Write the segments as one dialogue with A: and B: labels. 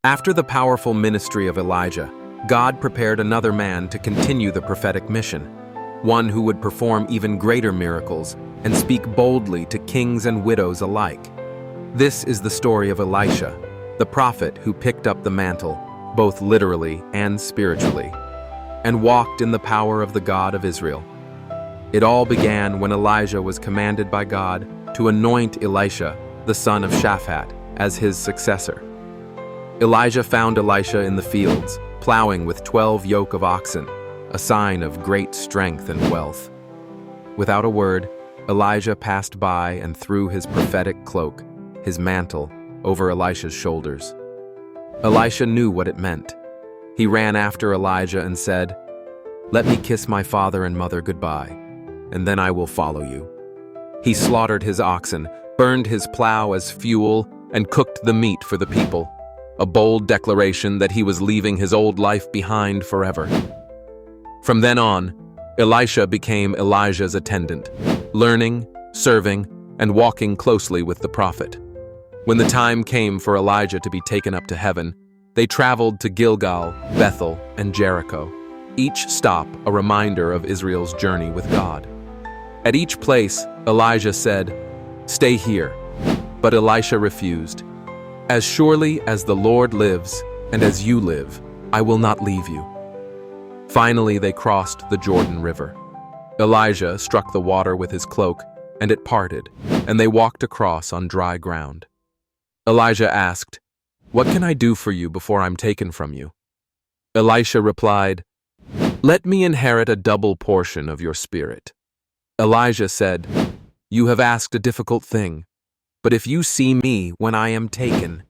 A: After the powerful ministry of Elijah, God prepared another man to continue the prophetic mission, one who would perform even greater miracles and speak boldly to kings and widows alike. This is the story of Elisha, the prophet who picked up the mantle, both literally and spiritually, and walked in the power of the God of Israel. It all began when Elijah was commanded by God to anoint Elisha, the son of Shaphat, as his successor. Elijah found Elisha in the fields, plowing with 12 yoke of oxen, a sign of great strength and wealth. Without a word, Elijah passed by and threw his prophetic cloak, his mantle, over Elisha's shoulders. Elisha knew what it meant. He ran after Elijah and said, "Let me kiss my father and mother goodbye, and then I will follow you." He slaughtered his oxen, burned his plow as fuel, and cooked the meat for the people, a bold declaration that he was leaving his old life behind forever. From then on, Elisha became Elijah's attendant, learning, serving, and walking closely with the prophet. When the time came for Elijah to be taken up to heaven, they traveled to Gilgal, Bethel, and Jericho, each stop a reminder of Israel's journey with God. At each place, Elijah said, "Stay here," but Elisha refused. "As surely as the Lord lives, and as you live, I will not leave you." Finally, they crossed the Jordan River. Elijah struck the water with his cloak, and it parted, and they walked across on dry ground. Elijah asked, "What can I do for you before I'm taken from you?" Elisha replied, "Let me inherit a double portion of your spirit." Elijah said, "You have asked a difficult thing, but if you see me when I am taken,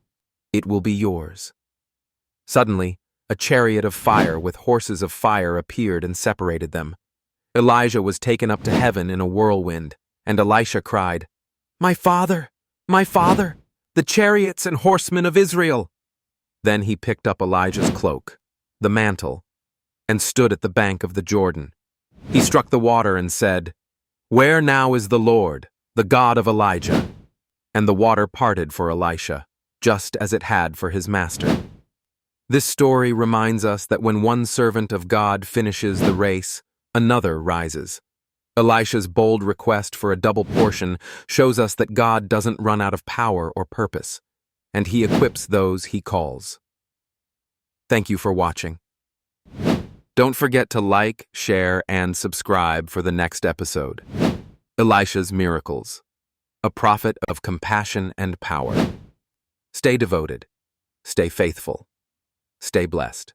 A: it will be yours." Suddenly, a chariot of fire with horses of fire appeared and separated them. Elijah was taken up to heaven in a whirlwind, and Elisha cried, "My father, my father, the chariots and horsemen of Israel!" Then he picked up Elijah's cloak, the mantle, and stood at the bank of the Jordan. He struck the water and said, "Where now is the Lord, the God of Elijah?" And the water parted for Elisha, just as it had for his master. This story reminds us that when one servant of God finishes the race, another rises. Elisha's bold request for a double portion shows us that God doesn't run out of power or purpose, and he equips those he calls. Thank you for watching. Don't forget to like, share, and subscribe for the next episode. Elisha's Miracles, a prophet of compassion and power. Stay devoted, stay faithful, stay blessed.